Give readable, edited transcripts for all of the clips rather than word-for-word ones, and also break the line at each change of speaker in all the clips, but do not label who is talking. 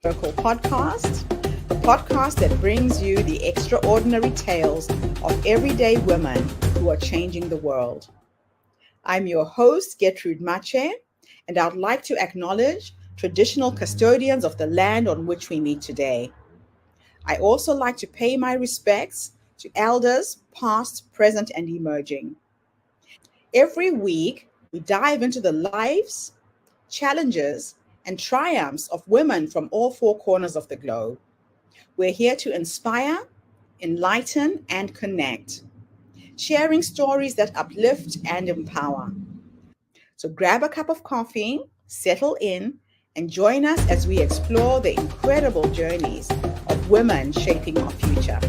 Circle podcast, the podcast that brings you the extraordinary tales of everyday women who are changing the world. I'm your host, Gertrude Mache, and I'd like to acknowledge traditional custodians of the land on which we meet today. I also like to pay my respects to elders, past, present, and emerging. Every week, we dive into the lives, challenges, and triumphs of women from all four corners of the globe. We're here to inspire, enlighten, and connect, sharing stories that uplift and empower. So grab a cup of coffee, settle in, and join us as we explore the incredible journeys of women shaping our future.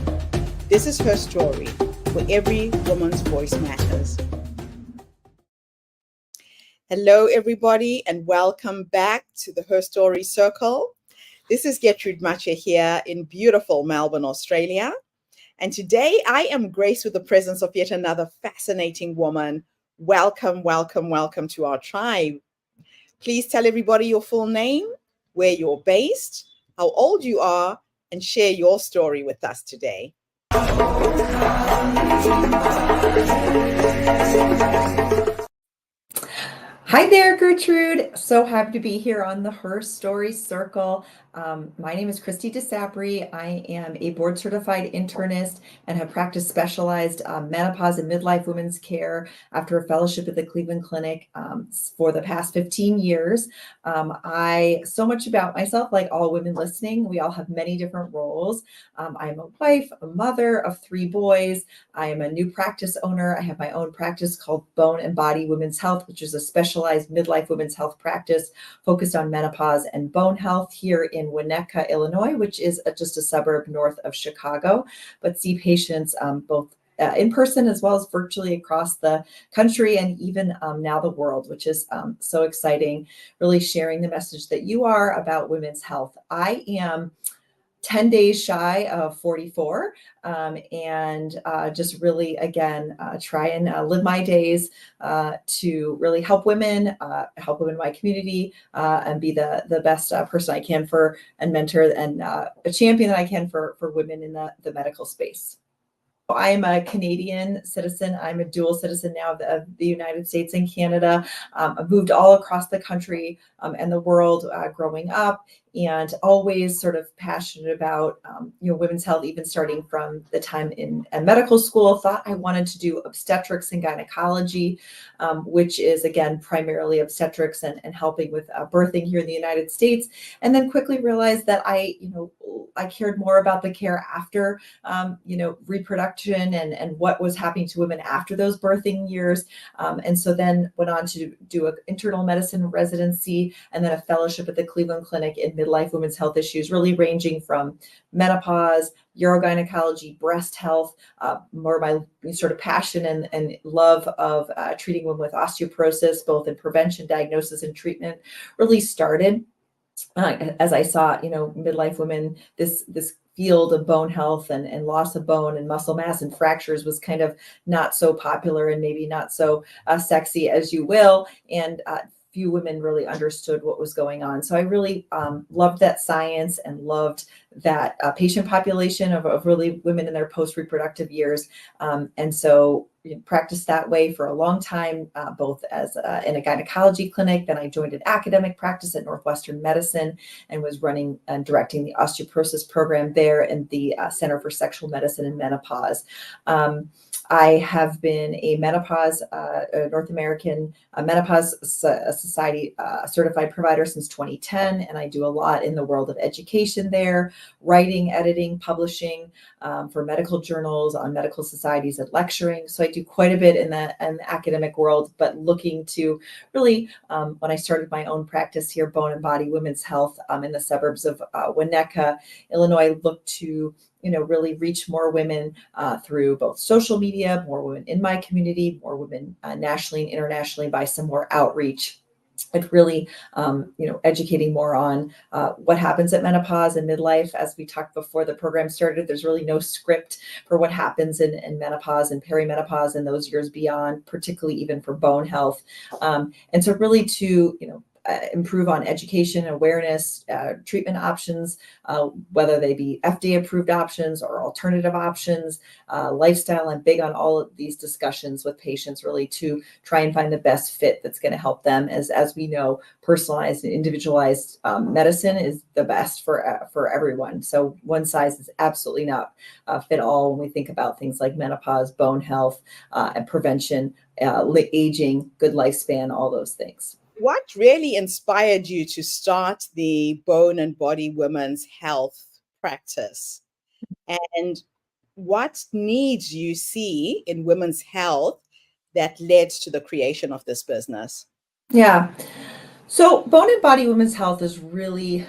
This is Her Story, where every woman's voice matters. Hello, everybody, and welcome back to the Her Story Circle. This is Gertrude Mache here in beautiful Melbourne, Australia. And today I am graced with the presence of yet another fascinating woman. Welcome, welcome, welcome to our tribe. Please tell everybody your full name, where you're based, how old you are, and share your story with us today.
Hi there, Gertrude. So happy to be here on the Her Story Circle. My name is Kristi DeSapri. I am a board-certified internist and have practiced specialized menopause and midlife women's care after a fellowship at the Cleveland Clinic for the past 15 years. So much about myself, like all women listening, we all have many different roles. I'm a wife, a mother of 3 boys. I am a new practice owner. I have my own practice called Bone and Body Women's Health, which is a specialized midlife women's health practice focused on menopause and bone health here in Winnetka, Illinois, which is just a suburb north of Chicago, but see patients both in person as well as virtually across the country and even now the world, which is so exciting, really sharing the message that you are about women's health. I am 10 days shy of 44 and just really, again, try and live my days to really help women in my community and be the best person I can for and mentor and a champion that I can for women in the medical space. I am a Canadian citizen. I'm a dual citizen now of the United States and Canada. I've moved all across the country and the world growing up, and always sort of passionate about women's health, even starting from the time in medical school. Thought I wanted to do obstetrics and gynecology, which is again primarily obstetrics and helping with birthing here in the United States, and then quickly realized that I cared more about the care after reproduction and what was happening to women after those birthing years, and so then went on to do an internal medicine residency and then a fellowship at the Cleveland Clinic in midlife women's health issues, really ranging from menopause, urogynecology, breast health, more my sort of passion and love of treating women with osteoporosis, both in prevention, diagnosis, and treatment, really started as I saw, midlife women, this field of bone health and loss of bone and muscle mass and fractures was kind of not so popular and maybe not so sexy, as you will. And few women really understood what was going on. So I really loved that science and loved that patient population of really women in their post-reproductive years. And so practiced that way for a long time, both as in a gynecology clinic. Then I joined an academic practice at Northwestern Medicine and was running and directing the osteoporosis program there and the Center for Sexual Medicine and Menopause. I have been a menopause, North American Menopause Society certified provider since 2010, and I do a lot in the world of education there, writing, editing, publishing for medical journals, on medical societies, and lecturing. So I do quite a bit in the academic world, but looking to really, when I started my own practice here, Bone and Body Women's Health in the suburbs of Winnetka, Illinois, looked to really reach more women through both social media, more women in my community, more women nationally and internationally by some more outreach. And really, educating more on what happens at menopause and midlife. As we talked before the program started, there's really no script for what happens in menopause and perimenopause and those years beyond, particularly even for bone health. And so really to, improve on education, awareness, treatment options, whether they be FDA approved options or alternative options, lifestyle. I'm big on all of these discussions with patients, really to try and find the best fit that's going to help them. As we know, personalized and individualized medicine is the best for everyone. So one size is absolutely not fit all when we think about things like menopause, bone health, and prevention, aging, good lifespan, all those things.
What really inspired you to start the Bone and Body Women's Health practice? And what needs you see in women's health that led to the creation of this business?
Yeah. So Bone and Body Women's Health is really,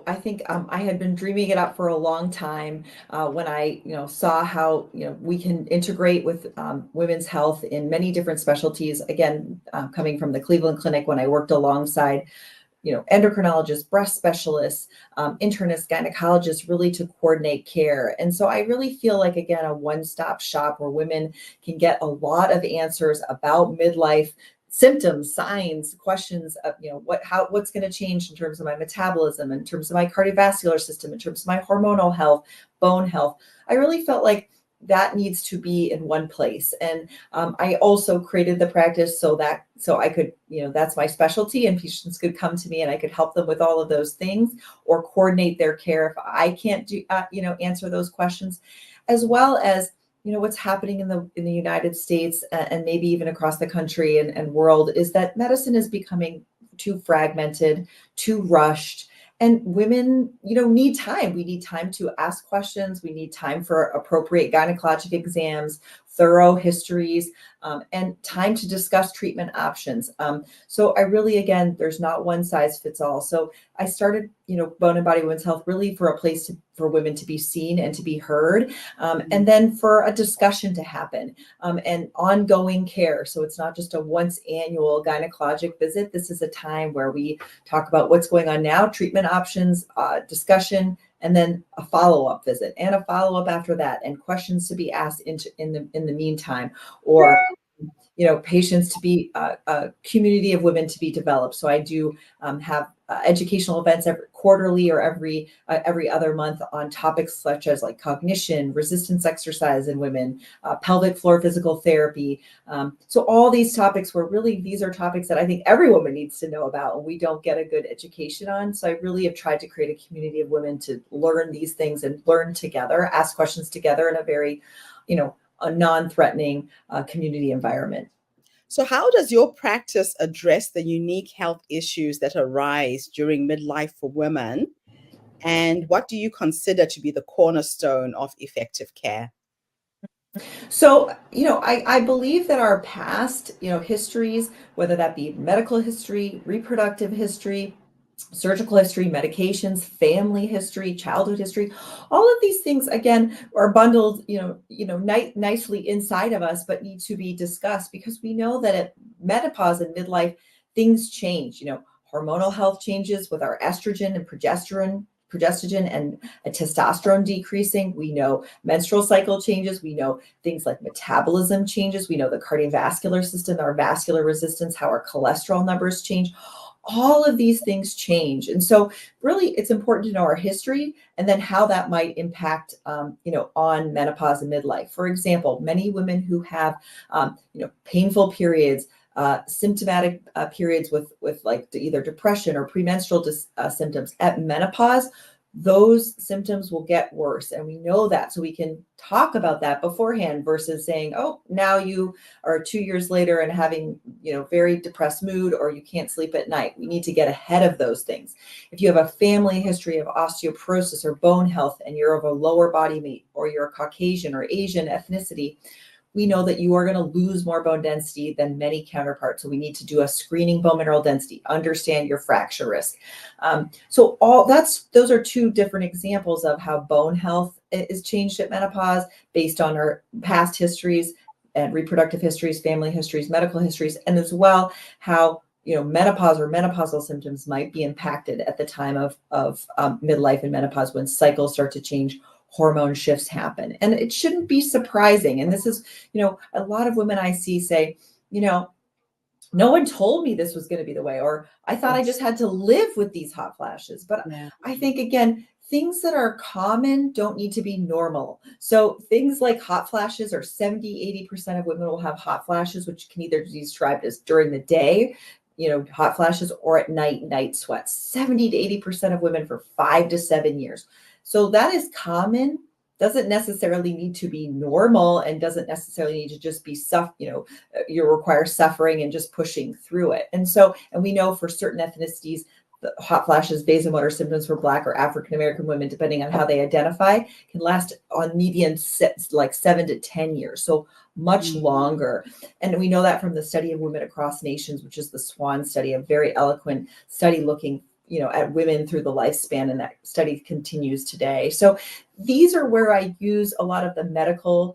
I think I had been dreaming it up for a long time when I, saw how, we can integrate with women's health in many different specialties. Again, coming from the Cleveland Clinic when I worked alongside, endocrinologists, breast specialists, internists, gynecologists, really to coordinate care. And so I really feel like, again, a one-stop shop where women can get a lot of answers about midlife symptoms, signs, questions of, what's going to change in terms of my metabolism, in terms of my cardiovascular system, in terms of my hormonal health, bone health. I really felt like that needs to be in one place. And I also created the practice so I could, that's my specialty, and patients could come to me and I could help them with all of those things or coordinate their care if I can't do, answer those questions, as well as what's happening in the United States and maybe even across the country and world is that medicine is becoming too fragmented, too rushed. And women, need time. We need time to ask questions. We need time for appropriate gynecologic exams, thorough histories, and time to discuss treatment options. So I really, again, there's not one size fits all. So I started, Bone and Body Women's Health really for a place for women to be seen and to be heard, and then for a discussion to happen, and ongoing care. So it's not just a once annual gynecologic visit. This is a time where we talk about what's going on now, treatment options, discussion, and then a follow-up visit and a follow-up after that, and questions to be asked in the meantime, or patients to be a community of women to be developed. So I do have educational events every quarterly or every other month on topics such as like cognition, resistance exercise in women, pelvic floor physical therapy. So all these topics where really these are topics that I think every woman needs to know about and we don't get a good education on. So I really have tried to create a community of women to learn these things and learn together, ask questions together in a very, a non-threatening community environment.
So how does your practice address the unique health issues that arise during midlife for women? And what do you consider to be the cornerstone of effective care?
So, I believe that our past, histories, whether that be medical history, reproductive history, surgical history, medications, family history, childhood history, all of these things, again, are bundled, nicely inside of us, but need to be discussed because we know that at menopause and midlife, things change. Hormonal health changes with our estrogen and progesterone and a testosterone decreasing. We know menstrual cycle changes. We know things like metabolism changes. We know the cardiovascular system, our vascular resistance, how our cholesterol numbers change. All of these things change. And so really it's important to know our history and then how that might impact, on menopause and midlife. For example, many women who have, painful periods, symptomatic periods with like either depression or premenstrual symptoms at menopause, those symptoms will get worse. And we know that, so we can talk about that beforehand versus saying, oh, now you are 2 years later and having, very depressed mood, or you can't sleep at night. We need to get ahead of those things. If you have a family history of osteoporosis or bone health and you're of a lower body weight, or you're a Caucasian or Asian ethnicity, we know that you are going to lose more bone density than many counterparts. So we need to do a screening bone mineral density, understand your fracture risk. So those are two different examples of how bone health is changed at menopause based on our past histories and reproductive histories, family histories, medical histories, and as well how menopause or menopausal symptoms might be impacted at the time of midlife and menopause when cycles start to change. Hormone shifts happen. And it shouldn't be surprising. And this is, a lot of women I see say, no one told me this was going to be the way, or I thought I
Yes.
just had to live with these hot flashes. But
Yeah.
I think, again, things that are common don't need to be normal. So things like hot flashes, or 70-80% of women will have hot flashes, which can either be described as during the day, hot flashes, or at night, night sweats. 70-80% of women for 5 to 7 years. So that is common. Doesn't necessarily need to be normal, and doesn't necessarily need to just be you require suffering and just pushing through it. And we know for certain ethnicities, the hot flashes, vasomotor symptoms for Black or African American women, depending on how they identify, can last on median like 7 to 10 years. So much longer. And we know that from the study of women across nations, which is the SWAN study, a very eloquent study looking at women through the lifespan. And that study continues today. So these are where I use a lot of my medical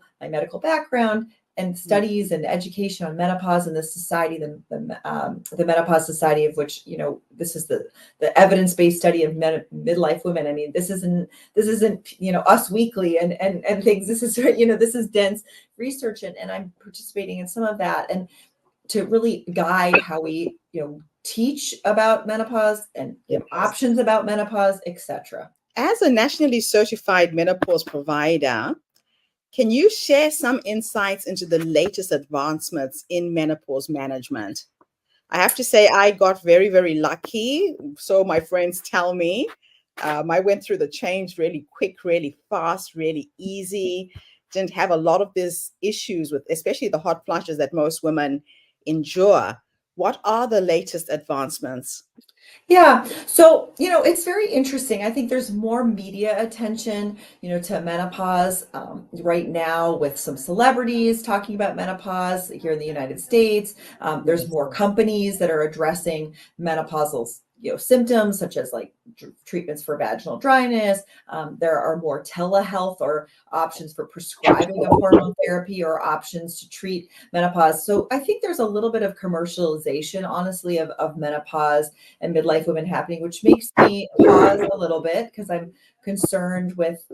background and studies and education on menopause and the society, the Menopause Society, of which, this is the evidence-based study of midlife women. I mean, this isn't Us Weekly and things. This is, this is dense research, and I'm participating in some of that, and to really guide how we, teach about menopause and give options about menopause, etc.
As a nationally certified menopause provider, can you share some insights into the latest advancements in menopause management? I have to say, I got very, very lucky. So my friends tell me, I went through the change really quick, really fast, really easy. Didn't have a lot of these issues with, especially the hot flashes that most women endure. What are the latest advancements?
Yeah. So, it's very interesting. I think there's more media attention, to menopause right now, with some celebrities talking about menopause here in the United States. There's more companies that are addressing menopausal, symptoms, such as like treatments for vaginal dryness. There are more telehealth or options for prescribing of hormone therapy, or options to treat menopause. So I think there's a little bit of commercialization, honestly, of menopause and midlife women happening, which makes me pause a little bit, because I'm concerned with,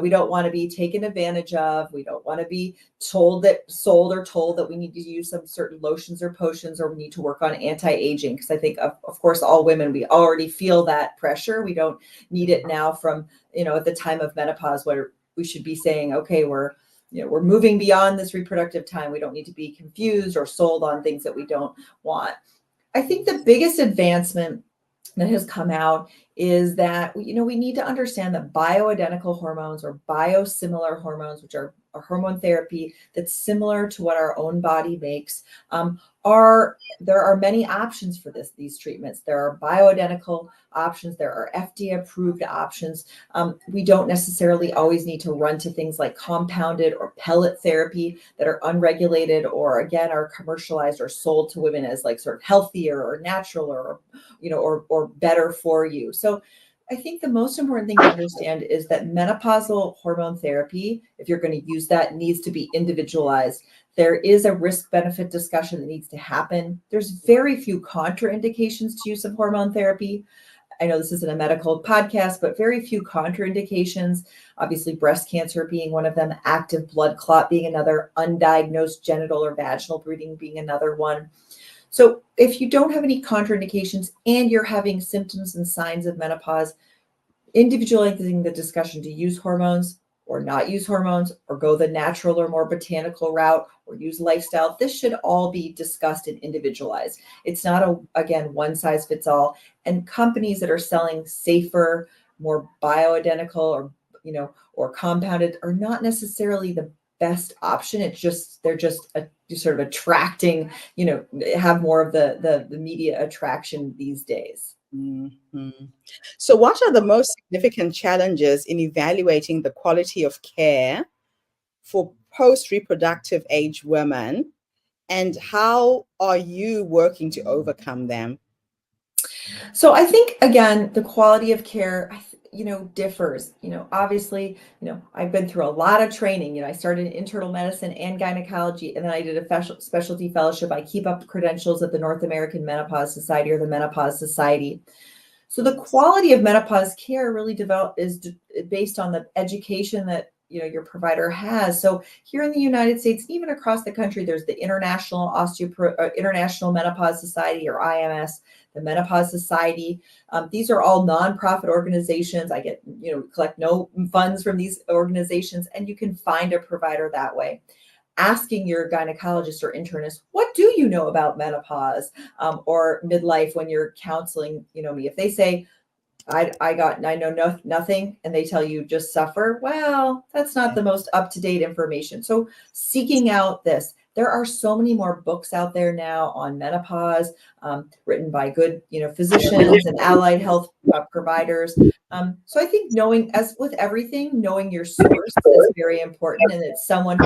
we don't want to be taken advantage of. We don't want to be told that we need to use some certain lotions or potions, or we need to work on anti-aging. Because I think, of course, all women, we already feel that pressure. We don't need it now from, at the time of menopause, where we should be saying, okay, we're moving beyond this reproductive time. We don't need to be confused or sold on things that we don't want. I think the biggest advancement that has come out is that, we need to understand that bioidentical hormones, or biosimilar hormones, which are a hormone therapy that's similar to what our own body makes, there are many options for these treatments. There are bioidentical options. There are FDA approved options. We don't necessarily always need to run to things like compounded or pellet therapy that are unregulated, or again, are commercialized or sold to women as like sort of healthier or natural, or better for you. So I think the most important thing to understand is that menopausal hormone therapy, if you're going to use that, needs to be individualized. There is a risk-benefit discussion that needs to happen. There's very few contraindications to use of hormone therapy. I know this isn't a medical podcast, but very few contraindications. Obviously, breast cancer being one of them, active blood clot being another, undiagnosed genital or vaginal bleeding being another one. So if you don't have any contraindications and you're having symptoms and signs of menopause, individualizing the discussion to use hormones or not use hormones, or go the natural or more botanical route, or use lifestyle, this should all be discussed and individualized. It's not again, one size fits all. And companies that are selling safer, more bioidentical, or compounded, are not necessarily the best option. They're just sort of attracting, have more of the media attraction these days.
Mm-hmm. So, what are the most significant challenges in evaluating the quality of care for post-reproductive age women, and how are you working to overcome them?
So I think, again, the quality of care, differs. Obviously, I've been through a lot of training. I started in internal medicine and gynecology, and then I did a specialty fellowship. I keep up credentials at the North American Menopause Society, or the Menopause Society. So the quality of menopause care really is based on the education that your provider has. So here in the United States, even across the country, there's the International Menopause Society, or IMS, the Menopause Society. These are all nonprofit organizations. I get, collect no funds from these organizations, and you can find a provider that way. Asking your gynecologist or internist, what do you know about menopause or midlife when you're counseling, me? If they say, I know nothing, and they tell you just suffer, well, that's not the most up-to-date information. So seeking out this. There are so many more books out there now on menopause, written by good, physicians and allied health providers. So I think knowing, as with everything, knowing your source is very important, and it's someone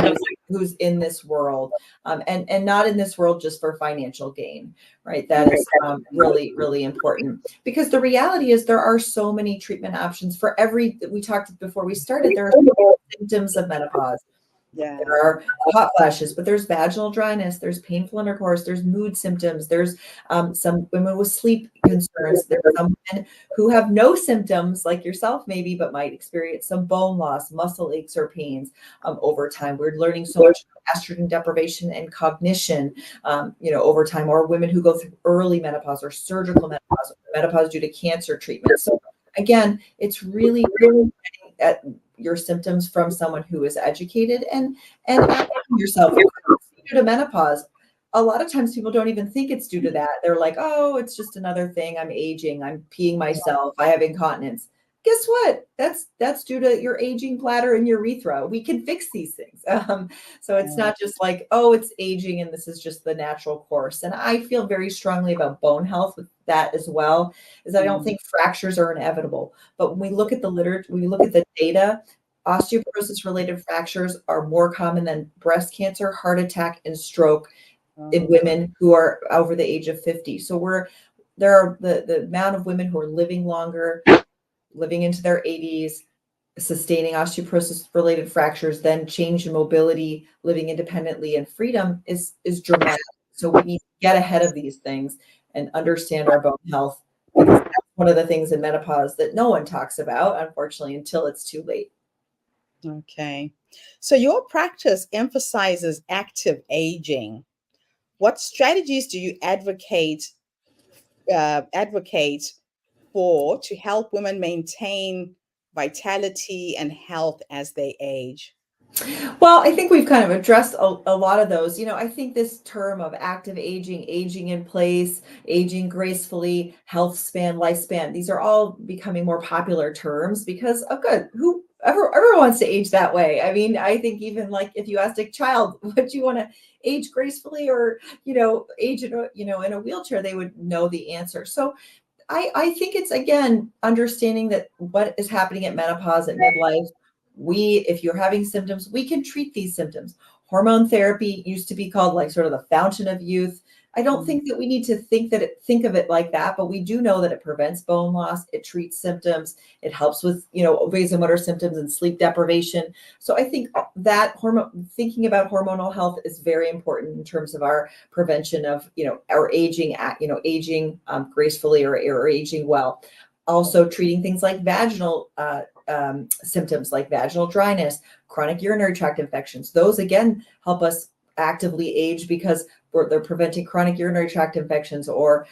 who's in this world, and not in this world just for financial gain, right? That is really, really important, because the reality is there are so many treatment options for we talked before we started, there are symptoms of menopause.
Yeah.
There are hot flashes, but there's vaginal dryness, there's painful intercourse, there's mood symptoms, there's some women with sleep concerns, there's some women who have no symptoms like yourself maybe, but might experience some bone loss, muscle aches or pains over time. We're learning so much about estrogen deprivation and cognition, over time, or women who go through early menopause or surgical menopause due to cancer treatment. So again, it's really, really at your symptoms from someone who is educated, and asking yourself, due to menopause. A lot of times people don't even think it's due to that. They're like, oh, it's just another thing. I'm aging. I'm peeing myself. I have incontinence. Guess what? That's due to your aging bladder and urethra. We can fix these things. So it's not just like, oh, it's aging and this is just the natural course. And I feel very strongly about bone health with that as well, is I don't think fractures are inevitable. But when we look at the literature, when we look at the data, osteoporosis related fractures are more common than breast cancer, heart attack, and stroke in women who are over the age of 50. So there are the amount of women who are living longer, living into their 80s, sustaining osteoporosis related fractures, then change in mobility, living independently and freedom is dramatic. So we need to get ahead of these things and understand our bone health, because that's one of the things in menopause that no one talks about, unfortunately, until it's too late.
Okay. So your practice emphasizes active aging. What strategies do you advocate for to help women maintain vitality and health as they age?
Well, I think we've kind of addressed a lot of those. I think this term of active aging, aging in place, aging gracefully, health span, lifespan, these are all becoming more popular terms because, oh, good, everyone wants to age that way. I mean, I think even like if you asked a child, would you want to age gracefully or, age in a wheelchair, they would know the answer. So I think it's, again, understanding that what is happening at menopause, at midlife, if you're having symptoms, we can treat these symptoms. Hormone therapy used to be called like sort of the fountain of youth. I don't think that we need to think of it like that, but we do know that it prevents bone loss, it treats symptoms, it helps with, vasomotor symptoms and sleep deprivation. So I think that thinking about hormonal health is very important in terms of our prevention of, our aging, aging gracefully or aging well. Also treating things like vaginal symptoms like vaginal dryness, chronic urinary tract infections. Those, again, help us actively age because they're preventing chronic urinary tract infections, or,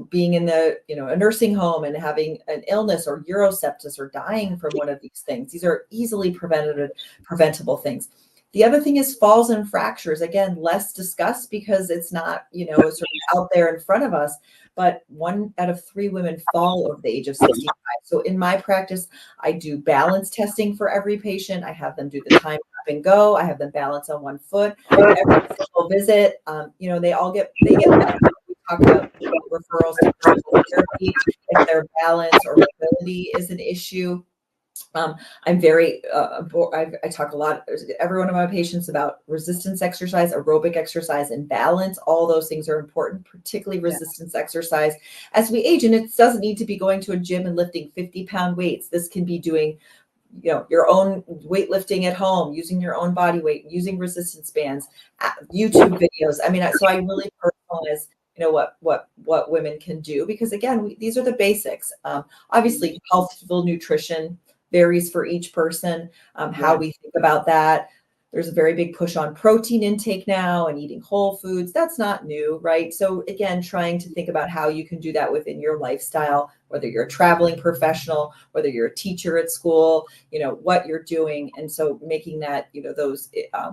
being in a nursing home and having an illness or urosepsis or dying from one of these things. These are easily preventable things. The other thing is falls and fractures. Again, less discussed because it's not, sort of out there in front of us, but 1 out of 3 women fall over the age of 65. So in my practice, I do balance testing for every patient. I have them do the time up and go. I have them balance on 1 foot. Every single visit, they get better. We talk about referrals to physical therapy if their balance or mobility is an issue. I'm very, I talk a lot, every one of my patients, about resistance exercise, aerobic exercise, and balance. All those things are important, particularly resistance exercise as we age. And it doesn't need to be going to a gym and lifting 50-pound weights. This can be doing, your own weightlifting at home, using your own body weight, using resistance bands, YouTube videos. I mean, so I really personalize, what women can do, because again, these are the basics. Obviously, healthful nutrition, varies for each person, how we think about that. There's a very big push on protein intake now and eating whole foods. That's not new, right? So again, trying to think about how you can do that within your lifestyle, whether you're a traveling professional, whether you're a teacher at school, what you're doing. And so making that, those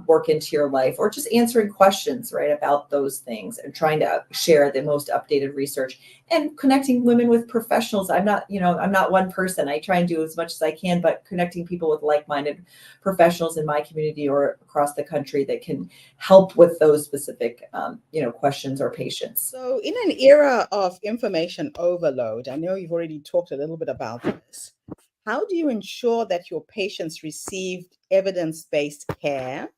work into your life, or just answering questions, right, about those things, and trying to share the most updated research and connecting women with professionals. I'm not one person. I try and do as much as I can, but connecting people with like-minded professionals in my community or across the country that can help with those specific, questions or patients.
So in an era of information overload, I know you've already talked a little bit about this. How do you ensure that your patients receive evidence-based care?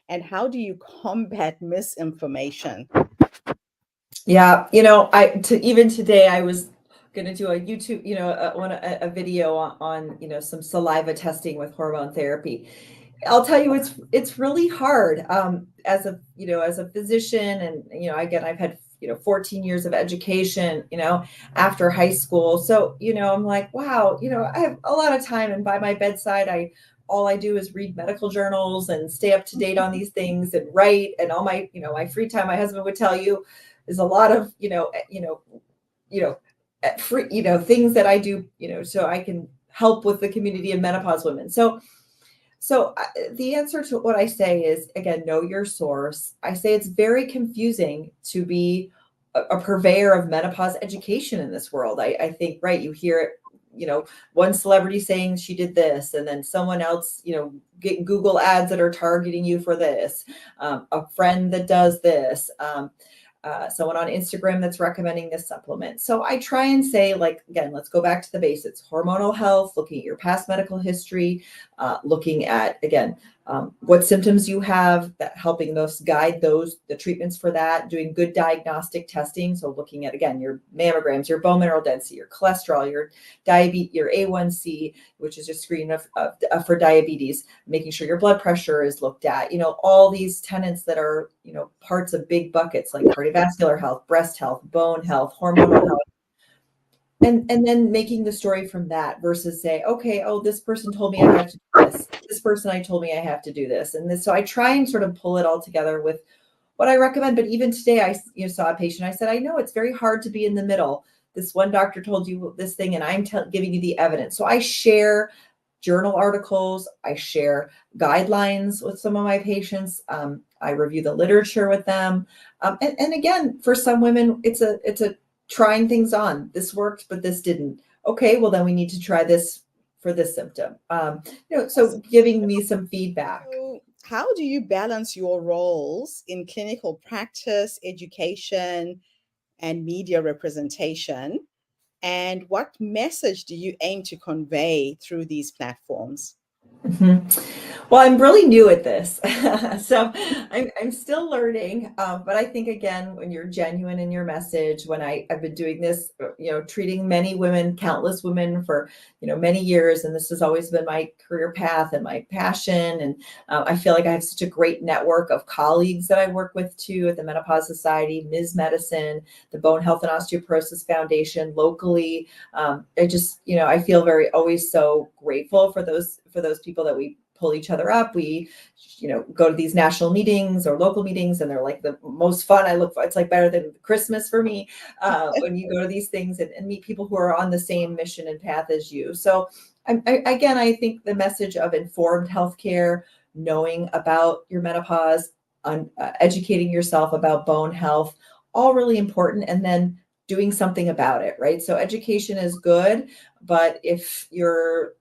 And how do you combat misinformation?
Yeah, even today I was going to do a YouTube, a video on some saliva testing with hormone therapy. I'll tell you, it's really hard as a physician, and again, I've had 14 years of education, after high school. So I'm like, wow, I have a lot of time, and by my bedside, all I do is read medical journals and stay up to date on these things and write, and all my my free time. My husband would tell you is a lot of free things that I do so I can help with the community of menopause women. So the answer to what I say is, again, know your source. I say it's very confusing to be a purveyor of menopause education in this world. I think, right, you hear it, one celebrity saying she did this, and then someone else, get Google ads that are targeting you for this, a friend that does this, someone on Instagram that's recommending this supplement. So I try and say, like, again, let's go back to the basics: hormonal health, looking at your past medical history, looking at, again, what symptoms you have, that helping those guide the treatments for that, doing good diagnostic testing. So looking at, again, your mammograms, your bone mineral density, your cholesterol, your diabetes, your A1C, which is your screen for diabetes, making sure your blood pressure is looked at, all these tenets that are, parts of big buckets like cardiovascular health, breast health, bone health, hormonal health. And then making the story from that versus say, okay, oh, this person told me I have to do this. This person told me I have to do this. And this, so I try and sort of pull it all together with what I recommend. But even today, I saw a patient. I said, I know it's very hard to be in the middle. This one doctor told you this thing, and I'm giving you the evidence. So I share journal articles. I share guidelines with some of my patients. I review the literature with them. And again, for some women, it's a trying things on. This worked, but this didn't. Okay, well, then we need to try this for this symptom. So giving me some feedback.
So how do you balance your roles in clinical practice, education, and media representation? And what message do you aim to convey through these platforms?
Mm-hmm. Well, I'm really new at this, so I'm still learning. But I think, again, when you're genuine in your message, when I've been doing this, treating many women, countless women for many years, and this has always been my career path and my passion. And I feel like I have such a great network of colleagues that I work with too at the Menopause Society, Ms. Medicine, the Bone Health and Osteoporosis Foundation locally. I just I feel always so grateful for those people that we pull each other up. We, go to these national meetings or local meetings, and they're like the most fun. It's like better than Christmas for me when you go to these things and meet people who are on the same mission and path as you. So I think the message of informed healthcare, knowing about your menopause, educating yourself about bone health, all really important. And then doing something about it, right? So education is good, but if you're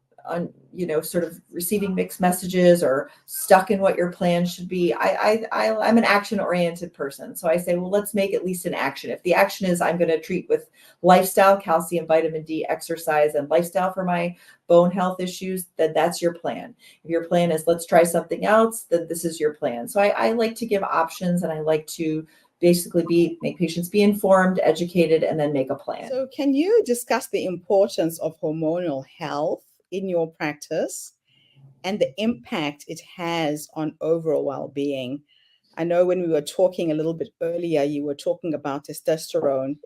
sort of receiving mixed messages or stuck in what your plan should be, I'm an action-oriented person. So I say, well, let's make at least an action. If the action is I'm going to treat with lifestyle, calcium, vitamin D, exercise, and lifestyle for my bone health issues, then that's your plan. If your plan is let's try something else, then this is your plan. So I like to give options, and I like to basically make patients be informed, educated, and then make a plan.
So can you discuss the importance of hormonal health in your practice and the impact it has on overall well-being? I know when we were talking a little bit earlier, you were talking about testosterone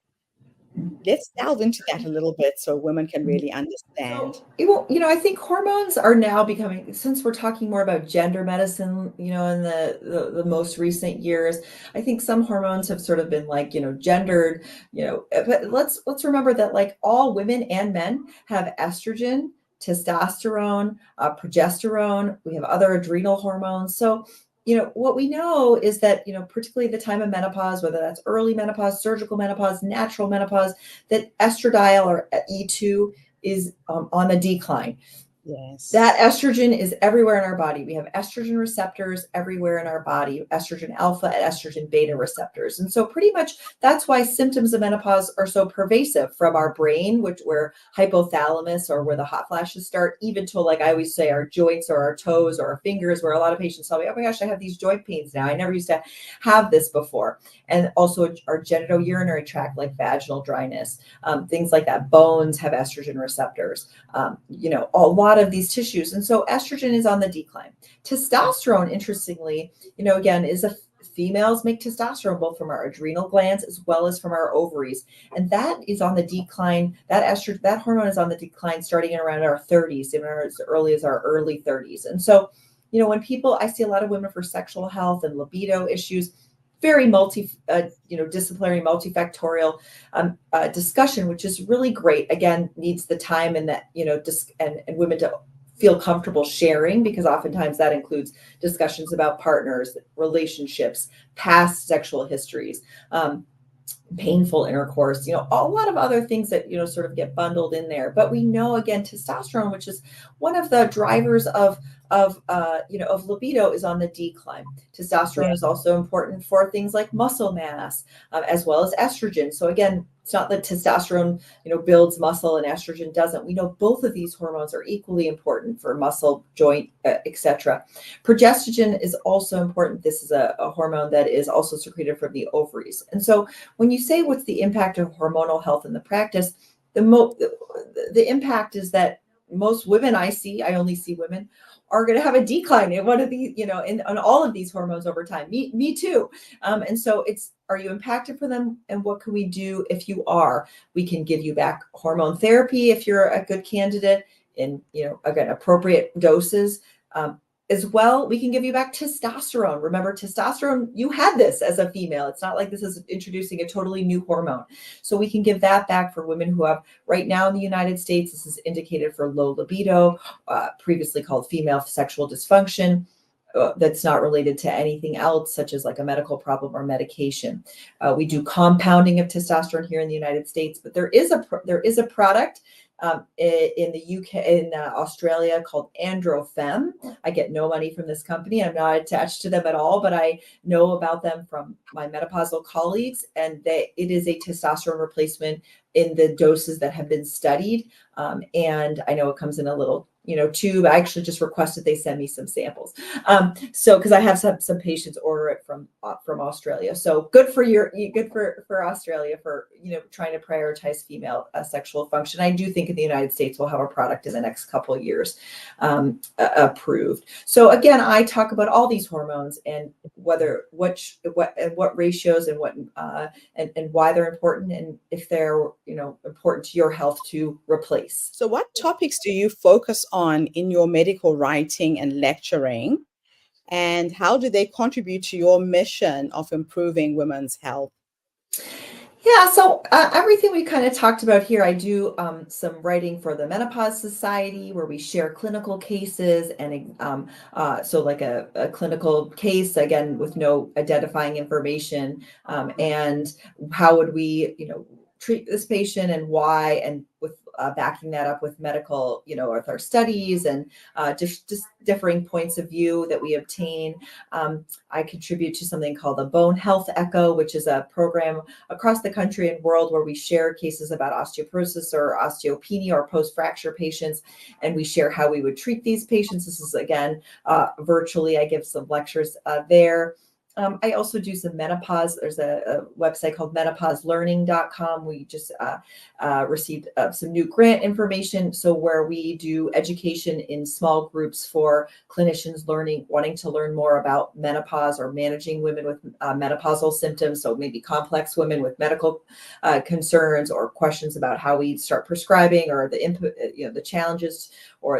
Let's delve into that a little bit so women can really understand.
So, I think hormones are now becoming, since we're talking more about gender medicine, in the most recent years, I think some hormones have sort of been like, gendered, but let's remember that like all women and men have estrogen, testosterone, progesterone, we have other adrenal hormones. So, what we know is that, particularly the time of menopause, whether that's early menopause, surgical menopause, natural menopause, that estradiol or E2 is on the decline. That
Yes.
estrogen is everywhere in our body. We have estrogen receptors everywhere in our body, estrogen alpha and estrogen beta receptors. And so pretty much that's why symptoms of menopause are so pervasive from our brain, where hypothalamus or where the hot flashes start, even to, like I always say, our joints or our toes or our fingers, where a lot of patients tell me, oh my gosh, I have these joint pains now. I never used to have this before. And also our genitourinary tract, like vaginal dryness, things like that. Bones have estrogen receptors, a lot of these tissues. And so estrogen is on the decline. Testosterone, interestingly, again, females make testosterone both from our adrenal glands as well as from our ovaries. And that is on the decline. That hormone is on the decline starting in around our 30s, even as early as our early 30s. And so, when I see a lot of women for sexual health and libido issues, very disciplinary, multifactorial discussion, which is really great. Again, needs the time and that, and women to feel comfortable sharing, because oftentimes that includes discussions about partners, relationships, past sexual histories, painful intercourse, a lot of other things that, sort of get bundled in there. But we know, again, testosterone, which is one of the drivers of libido, is on the decline. Testosterone is also important for things like muscle mass, as well as estrogen. So again, it's not that testosterone, builds muscle and estrogen doesn't. We know both of these hormones are equally important for muscle, joint, etc. Progesterone is also important. This is a hormone that is also secreted from the ovaries. And so when you say what's the impact of hormonal health in the practice, the impact is that most women I only see women, are going to have a decline in one of these, on all of these hormones over time. Me too. And so are you impacted for them? And what can we do if you are? We can give you back hormone therapy if you're a good candidate in, again, appropriate doses. As well, we can give you back testosterone. Remember, testosterone, you had this as a female. It's not like this is introducing a totally new hormone. So we can give that back for women who have, right now in the United States, this is indicated for low libido, previously called female sexual dysfunction. That's not related to anything else, such as like a medical problem or medication. We do compounding of testosterone here in the United States, but there is a product in the UK, in Australia, called Androfem. I get no money from this company. I'm not attached to them at all, but I know about them from my menopausal colleagues, and it is a testosterone replacement in the doses that have been studied. And I know it comes in a little tube. I actually just requested they send me some samples. So because I have some patients order it from Australia. So good for Australia for trying to prioritize female sexual function. I do think in the United States we'll have a product in the next couple of years approved. So again, I talk about all these hormones and what ratios and what and why they're important, and if they're important to your health to replace.
So what topics do you focus on in your medical writing and lecturing, and how do they contribute to your mission of improving women's health?
Yeah, so everything we kind of talked about here, I do some writing for the Menopause Society, where we share clinical cases, and so like a clinical case, again, with no identifying information, and how would we treat this patient and why, and with backing that up with medical, with our studies and just differing points of view that we obtain. I contribute to something called the Bone Health Echo, which is a program across the country and world where we share cases about osteoporosis or osteopenia or post-fracture patients, and we share how we would treat these patients. This is, again, virtually. I give some lectures there. I also do some menopause. There's a website called menopauselearning.com. We just received some new grant information. So where we do education in small groups for clinicians wanting to learn more about menopause or managing women with menopausal symptoms. So maybe complex women with medical concerns or questions about how we start prescribing or the input, the challenges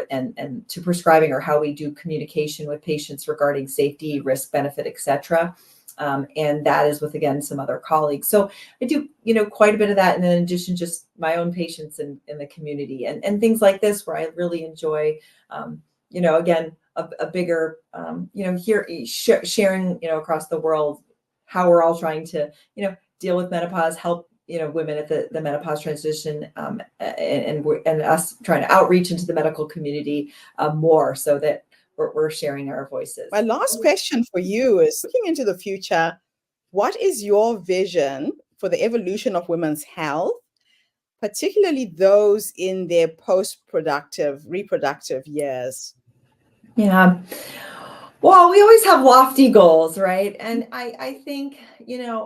and to prescribing, or how we do communication with patients regarding safety, risk, benefit, etc. And that is with, again, some other colleagues. So I do, quite a bit of that. And then in addition, just my own patients in the community and things like this, where I really enjoy, again, a bigger, sharing, across the world, how we're all trying to, deal with menopause, help women at the menopause transition, and us trying to outreach into the medical community more, so that we're sharing our voices.
My last question for you is, looking into the future, what is your vision for the evolution of women's health, particularly those in their post-reproductive years?
Yeah. Well, we always have lofty goals, right? And I think,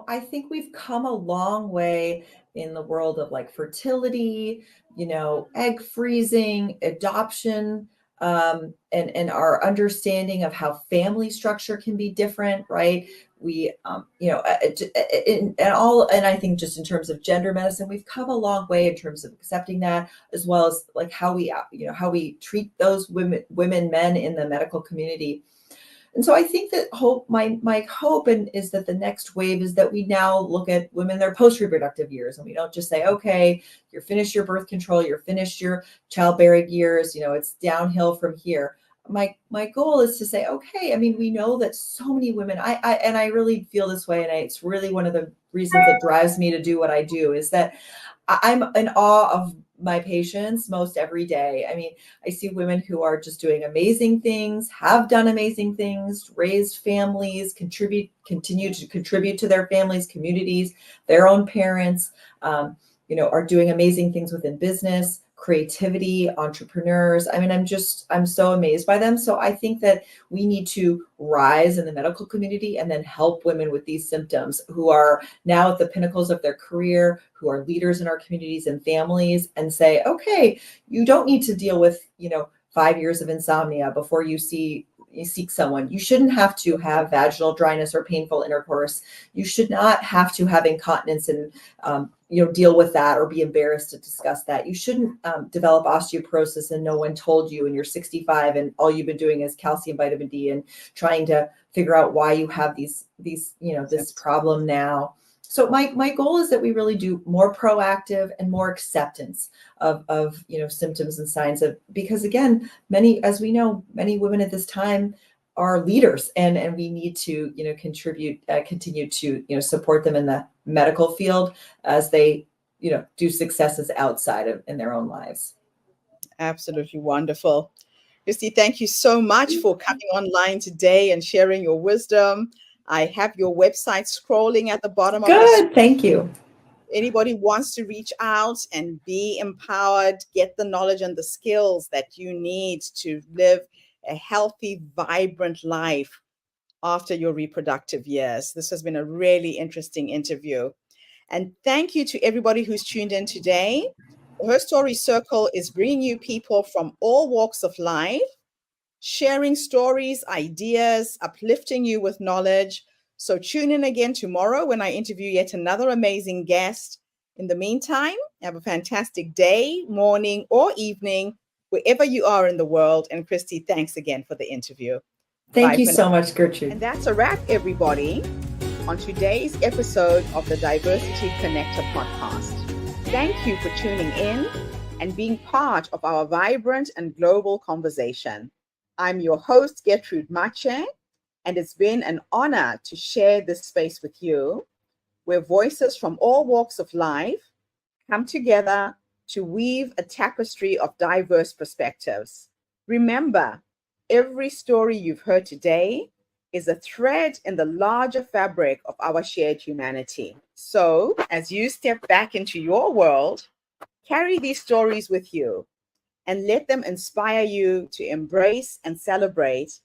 I think we've come a long way in the world of like fertility, egg freezing, adoption, and our understanding of how family structure can be different, right? We, and I think just in terms of gender medicine, we've come a long way in terms of accepting that, as well as like how we treat those women, men in the medical community. And so I think that my hope is that the next wave is that we now look at women in their post-reproductive years, and we don't just say, okay, you're finished your birth control, you're finished your childbearing years, it's downhill from here. My goal is to say, okay, I mean, we know that so many women, I really feel this way, and it's really one of the reasons that drives me to do what I do, is that I'm in awe of my patients most every day. I mean, I see women who are just doing amazing things, have done amazing things, raised families, continue to contribute to their families, communities, their own parents, are doing amazing things within business, creativity, entrepreneurs. I mean, I'm so amazed by them. So I think that we need to rise in the medical community and then help women with these symptoms who are now at the pinnacles of their career, who are leaders in our communities and families, and say, okay, you don't need to deal with, 5 years of insomnia before you seek someone. You shouldn't have to have vaginal dryness or painful intercourse. You should not have to have incontinence and deal with that or be embarrassed to discuss that. You shouldn't develop osteoporosis and no one told you, and you're 65 and all you've been doing is calcium, vitamin D, and trying to figure out why you have these this problem now. So my goal is that we really do more proactive and more acceptance of symptoms and signs of, because again, as we know, many women at this time are leaders, and we need to continue to support them in the medical field as they do successes outside of in their own lives.
Absolutely wonderful. Kristi, thank you so much for coming online today and sharing your wisdom. I have your website scrolling at the bottom of the screen.
Thank you.
Anybody wants to reach out and be empowered, get the knowledge and the skills that you need to live a healthy, vibrant life after your reproductive years. This has been a really interesting interview. And thank you to everybody who's tuned in today. Her Story Circle is bringing you people from all walks of life, sharing stories, ideas, uplifting you with knowledge. So tune in again tomorrow when I interview yet another amazing guest. In the meantime, have a fantastic day, morning, or evening, wherever you are in the world. And Kristi, thanks again for the interview.
Thank you so much, Gertrude.
And that's a wrap, everybody, on today's episode of the Diversity Connector podcast. Thank you for tuning in and being part of our vibrant and global conversation. I'm your host, Gertrude Mache, and it's been an honor to share this space with you, where voices from all walks of life come together to weave a tapestry of diverse perspectives. Remember, every story you've heard today is a thread in the larger fabric of our shared humanity. So, as you step back into your world, carry these stories with you and let them inspire you to embrace and celebrate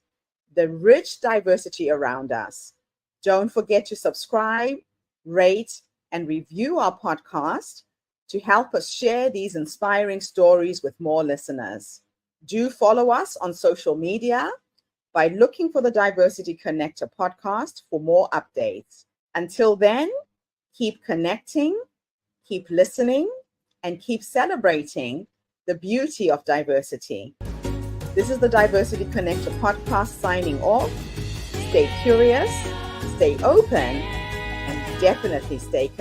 the rich diversity around us. Don't forget to subscribe, rate, and review our podcast to help us share these inspiring stories with more listeners. Do follow us on social media by looking for the Diversity Connector podcast for more updates. Until then, keep connecting, keep listening, and keep celebrating the beauty of diversity. This is the Diversity Connector podcast signing off. Stay curious, stay open, and definitely stay connected.